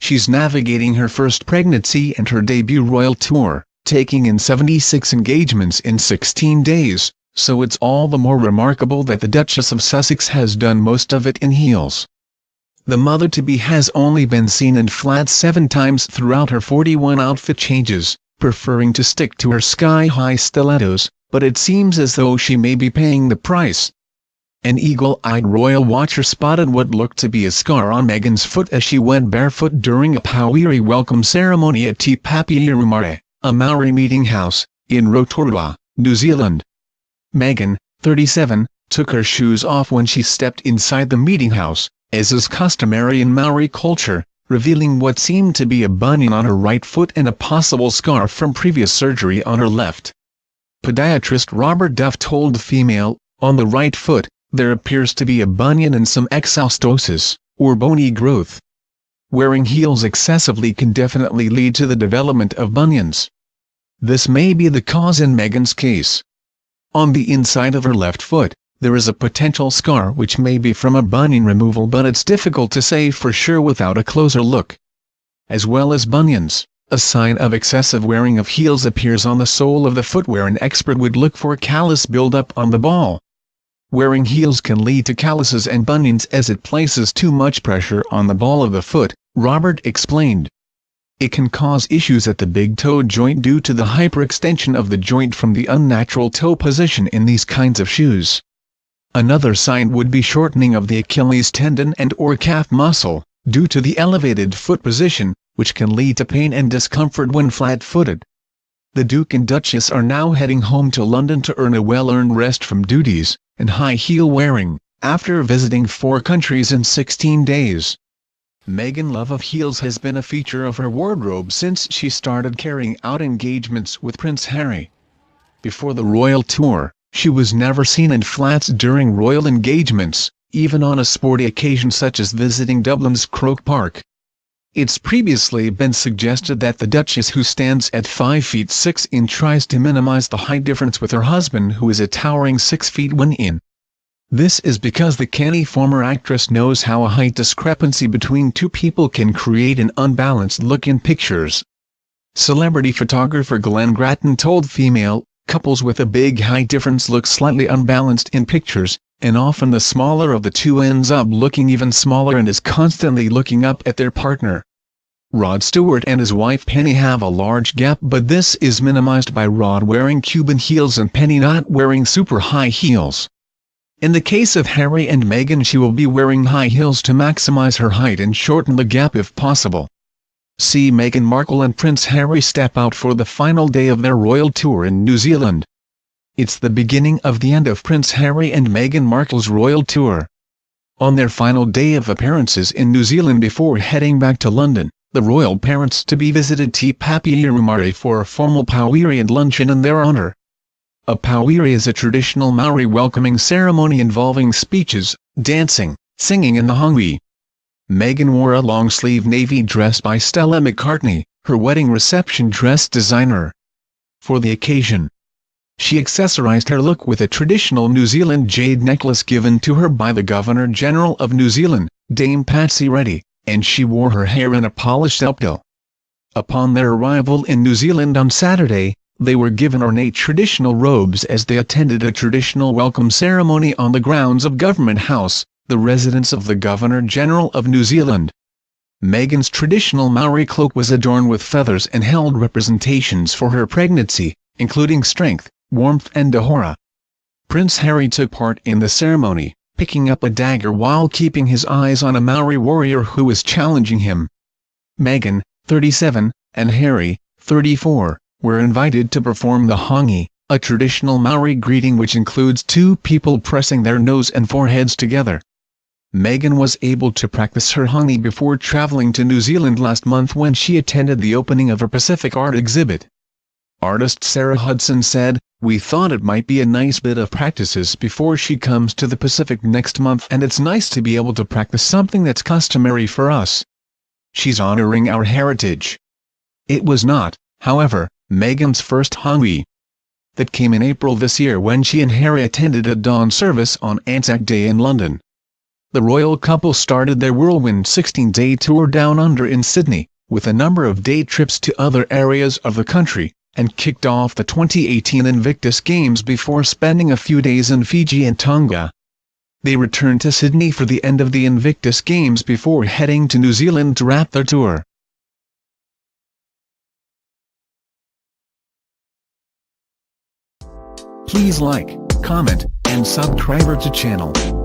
She's navigating her first pregnancy and her debut royal tour, taking in 76 engagements in 16 days, so it's all the more remarkable that the Duchess of Sussex has done most of it in heels. The mother-to-be has only been seen in flats 7 times throughout her 41 outfit changes, preferring to stick to her sky-high stilettos, but it seems as though she may be paying the price. An eagle-eyed royal watcher spotted what looked to be a scar on Meghan's foot as she went barefoot during a powhiri welcome ceremony at Te Papaiouru Marae, a Maori meeting house, in Rotorua, New Zealand. Meghan, 37, took her shoes off when she stepped inside the meeting house, as is customary in Maori culture, revealing what seemed to be a bunion on her right foot and a possible scar from previous surgery on her left. Podiatrist Robert Duff told the Female, "On the right foot, there appears to be a bunion and some exostosis, or bony growth. Wearing heels excessively can definitely lead to the development of bunions. This may be the cause in Meghan's case. On the inside of her left foot, there is a potential scar which may be from a bunion removal, but it's difficult to say for sure without a closer look. As well as bunions, a sign of excessive wearing of heels appears on the sole of the foot where an expert would look for callus buildup on the ball. Wearing heels can lead to calluses and bunions as it places too much pressure on the ball of the foot," Robert explained. "It can cause issues at the big toe joint due to the hyperextension of the joint from the unnatural toe position in these kinds of shoes. Another sign would be shortening of the Achilles tendon and/or calf muscle, due to the elevated foot position, which can lead to pain and discomfort when flat-footed." The Duke and Duchess are now heading home to London to earn a well-earned rest from duties and high heel wearing, after visiting 4 countries in 16 days. Meghan's love of heels has been a feature of her wardrobe since she started carrying out engagements with Prince Harry. Before the royal tour, she was never seen in flats during royal engagements, even on a sporty occasion such as visiting Dublin's Croke Park. It's previously been suggested that the Duchess, who stands at 5 feet 6 inches, tries to minimize the height difference with her husband, who is a towering 6 feet 1 inch. This is because the canny former actress knows how a height discrepancy between two people can create an unbalanced look in pictures. Celebrity photographer Glenn Grattan told Female, "Couples with a big height difference look slightly unbalanced in pictures, and often the smaller of the two ends up looking even smaller and is constantly looking up at their partner." Rod Stewart and his wife Penny have a large gap, but this is minimized by Rod wearing Cuban heels and Penny not wearing super high heels. In the case of Harry and Meghan, she will be wearing high heels to maximize her height and shorten the gap if possible. See Meghan Markle and Prince Harry step out for the final day of their royal tour in New Zealand. It's the beginning of the end of Prince Harry and Meghan Markle's royal tour. On their final day of appearances in New Zealand before heading back to London, the royal parents-to-be visited Te Papaiouru Marae for a formal powhiri and luncheon in their honor. A powhiri is a traditional Maori welcoming ceremony involving speeches, dancing, singing and the hongi. Meghan wore a long-sleeve navy dress by Stella McCartney, her wedding reception dress designer. For the occasion, she accessorized her look with a traditional New Zealand jade necklace given to her by the Governor-General of New Zealand, Dame Patsy Reddy, and she wore her hair in a polished updo. Upon their arrival in New Zealand on Saturday, they were given ornate traditional robes as they attended a traditional welcome ceremony on the grounds of Government House, the residence of the Governor-General of New Zealand. Meghan's traditional Maori cloak was adorned with feathers and held representations for her pregnancy, including strength, warmth and ahura. Prince Harry took part in the ceremony, picking up a dagger while keeping his eyes on a Maori warrior who was challenging him. Meghan, 37, and Harry, 34, were invited to perform the hongi, a traditional Maori greeting which includes two people pressing their nose and foreheads together. Meghan was able to practice her hongi before traveling to New Zealand last month when she attended the opening of a Pacific art exhibit. Artist Sarah Hudson said, "We thought it might be a nice bit of practices before she comes to the Pacific next month, and it's nice to be able to practice something that's customary for us. She's honoring our heritage." It was not, however, Meghan's first hongi. That came in April this year when she and Harry attended a dawn service on Anzac Day in London. The royal couple started their whirlwind 16-day tour down under in Sydney, with a number of day trips to other areas of the country, and kicked off the 2018 Invictus Games before spending a few days in Fiji and Tonga. They returned to Sydney for the end of the Invictus Games before heading to New Zealand to wrap their tour. Please like, comment, and subscribe to channel.